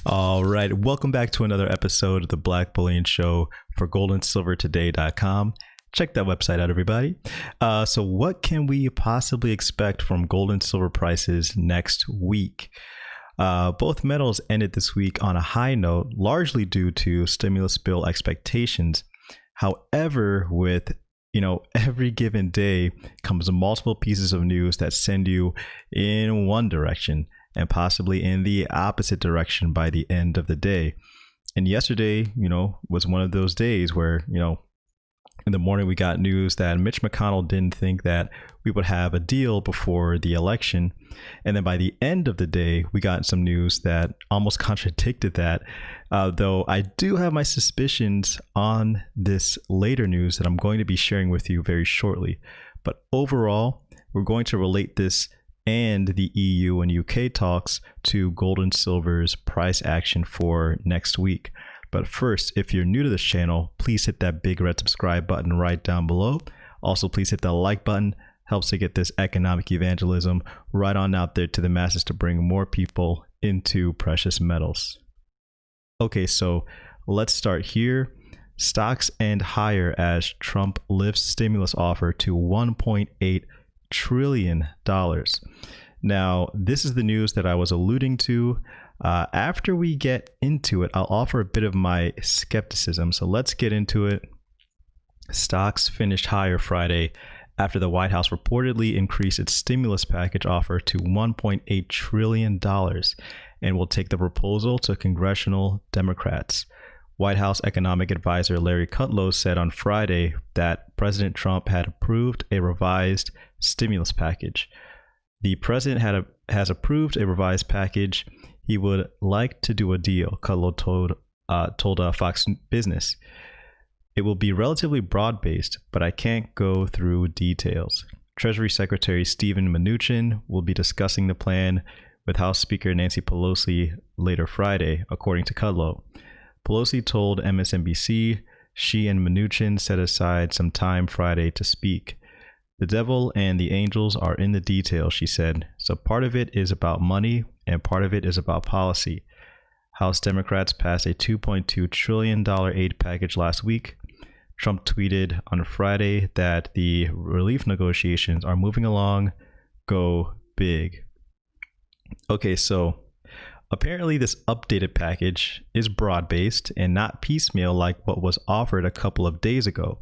All right, welcome back to another episode of the Black Bullion Show for goldandsilvertoday.com. Check that website out, everybody. So what can we possibly expect from gold and silver prices next week? Both metals ended this week on a high note, largely due to stimulus bill expectations. However, with every given day comes multiple pieces of news that send you in one direction and possibly in the opposite direction by the end of the day. And yesterday, was one of those days where, in the morning we got news that Mitch McConnell didn't think that we would have a deal before the election. And then by the end of the day, we got some news that almost contradicted that. Though I do have my suspicions on this later news that I'm going to be sharing with you very shortly. But overall, we're going to relate this and the EU and UK talks to gold and silver's price action for next week. But first, if you're new to this channel, please hit that big red subscribe button right down below. Also, please hit the like button. Helps to get this economic evangelism right on out there to the masses to bring more people into precious metals. Okay, so let's start here. Stocks end higher as Trump lifts stimulus offer to $1.8 trillion. Now, this is the news that I was alluding to. After we get into it, I'll offer a bit of my skepticism. So let's get into it. Stocks finished higher Friday after the White House reportedly increased its stimulus package offer to $1.8 trillion and will take the proposal to congressional Democrats. White House economic advisor Larry Kudlow said on Friday that President Trump had approved a revised stimulus package. The president has approved a revised package. He would like to do a deal, Kudlow told Fox Business. It will be relatively broad-based, but I can't go through details. Treasury Secretary Steven Mnuchin will be discussing the plan with House Speaker Nancy Pelosi later Friday, according to Kudlow. Pelosi told MSNBC she and Mnuchin set aside some time Friday to speak. The devil and the angels are in the details, she said. So part of it is about money and part of it is about policy. House Democrats passed a $2.2 trillion aid package last week. Trump tweeted on Friday that the relief negotiations are moving along. Go big. Okay, so apparently this updated package is broad-based and not piecemeal like what was offered a couple of days ago.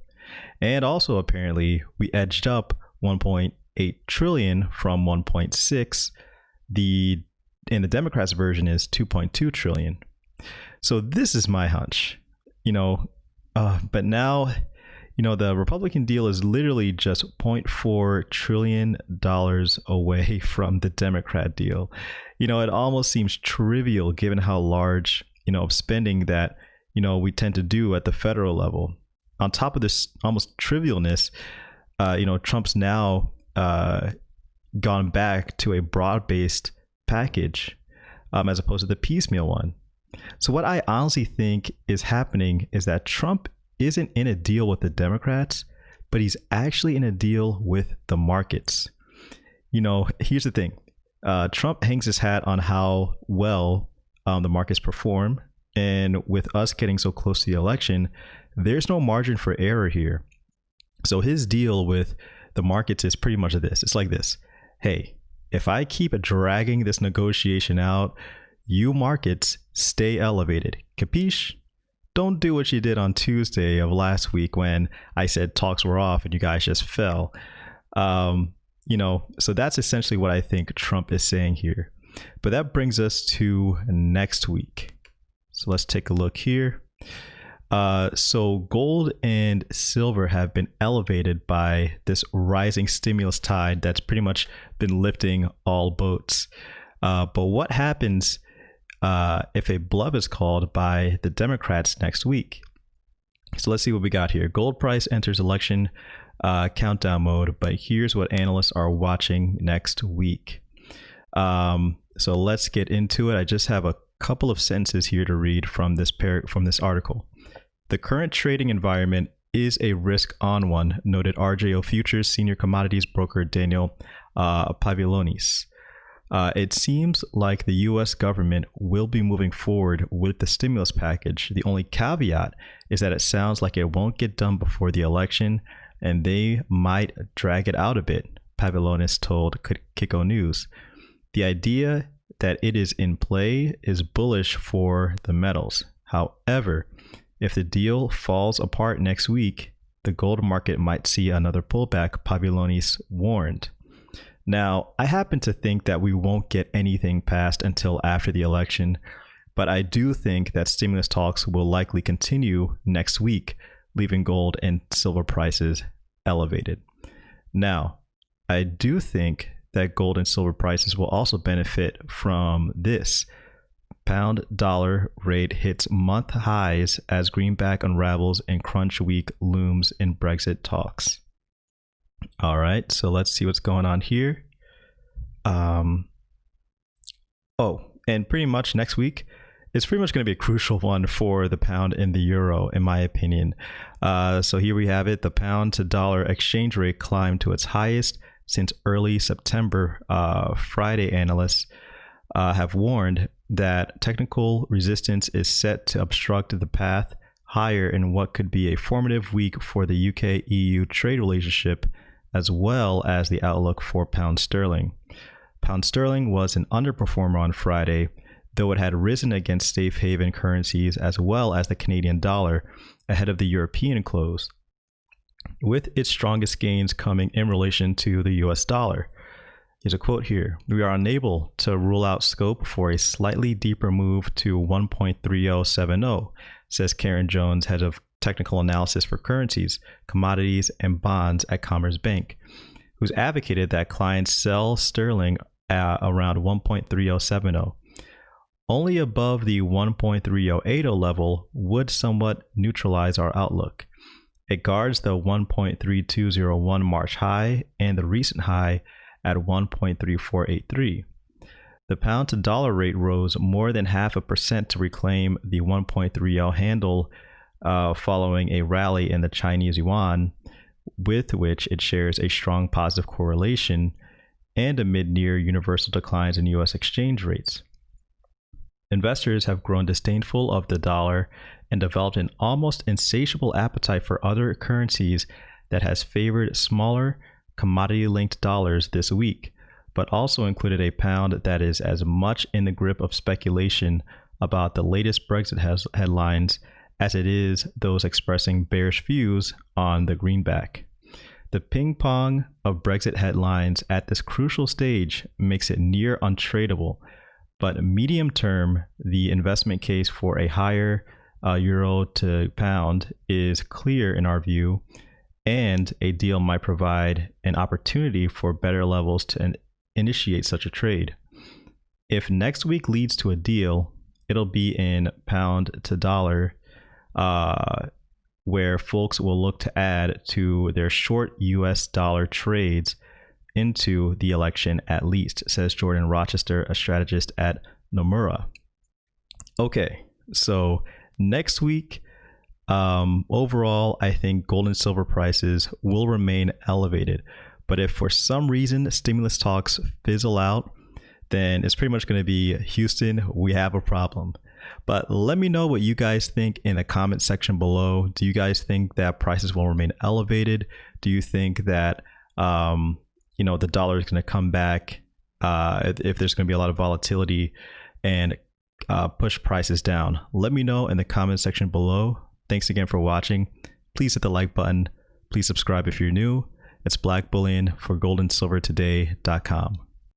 And also apparently we edged up 1.8 trillion from 1.6. And the Democrats version is 2.2 trillion. So this is my hunch, but now, the Republican deal is literally just $0.4 trillion away from the Democrat deal. It almost seems trivial given how large, of spending that, we tend to do at the federal level. On top of this almost trivialness, Trump's now gone back to a broad-based package as opposed to the piecemeal one. So what I honestly think is happening is that Trump isn't in a deal with the Democrats, but he's actually in a deal with the markets. Here's the thing. Trump hangs his hat on how well the markets perform. And with us getting so close to the election, there's no margin for error here. So his deal with the markets is pretty much this. It's like this. Hey, if I keep dragging this negotiation out, you markets stay elevated. Capiche? Don't do what you did on Tuesday of last week when I said talks were off and you guys just fell. So that's essentially what I think Trump is saying here. But that brings us to next week. So let's take a look here. So gold and silver have been elevated by this rising stimulus tide that's pretty much been lifting all boats. But what happens if a bluff is called by the Democrats next week? So let's see what we got here. Gold price enters election countdown mode, but here's what analysts are watching next week. So let's get into it. I just have a couple of sentences here to read from this article. The current trading environment is a risk-on one, noted RJO Futures senior commodities broker Daniel Pavilonis. It seems like the US government will be moving forward with the stimulus package. The only caveat is that it sounds like it won't get done before the election, and they might drag it out a bit, Pavilonis told Kiko News. The idea that it is in play is bullish for the metals. However, if the deal falls apart next week, the gold market might see another pullback, Pavilonis warned. Now, I happen to think that we won't get anything passed until after the election, but I do think that stimulus talks will likely continue next week, leaving gold and silver prices elevated. Now, I do think that gold and silver prices will also benefit from this. Pound dollar rate hits month highs as greenback unravels and crunch week looms in Brexit talks. All right, so let's see what's going on here. And pretty much next week, it's pretty much going to be a crucial one for the pound and the euro, in my opinion. So here we have it. The pound to dollar exchange rate climbed to its highest since early September. Friday analysts have warned that technical resistance is set to obstruct the path higher in what could be a formative week for the UK-EU trade relationship, as well as the outlook for pound sterling. Pound sterling was an underperformer on Friday, though it had risen against safe haven currencies as well as the Canadian dollar ahead of the European close, with its strongest gains coming in relation to the US dollar. Here's a quote here. "We are unable to rule out scope for a slightly deeper move to 1.3070, says Karen Jones, head of technical analysis for currencies, commodities, and bonds at Commerce Bank, who's advocated that clients sell sterling at around 1.3070. Only above the 1.3080 level would somewhat neutralize our outlook. It guards the 1.3201 March high and the recent high at 1.3483. The pound to dollar rate rose more than 0.5% to reclaim the 1.30 handle following a rally in the Chinese yuan, with which it shares a strong positive correlation, and amid near universal declines in U.S. exchange rates. Investors have grown disdainful of the dollar and developed an almost insatiable appetite for other currencies that has favored smaller commodity-linked dollars this week, but also included a pound that is as much in the grip of speculation about the latest Brexit headlines as it is those expressing bearish views on the greenback. The ping-pong of Brexit headlines at this crucial stage makes it near untradeable, but medium-term, the investment case for a higher euro to pound is clear in our view, and a deal might provide an opportunity for better levels to initiate such a trade. If next week leads to a deal, it'll be in pound to dollar, where folks will look to add to their short US dollar trades into the election at least, says Jordan Rochester, a strategist at Nomura. Okay, so next week, overall, I think gold and silver prices will remain elevated. But if for some reason stimulus talks fizzle out, then it's pretty much going to be Houston, we have a problem. But let me know what you guys think in the comment section below. Do you guys think that prices will remain elevated? Do you think that the dollar is going to come back if there's going to be a lot of volatility and push prices down? Let me know in the comment section below. Thanks again for watching. Please hit the like button. Please subscribe if you're new. It's Black Bullion for goldandsilvertoday.com.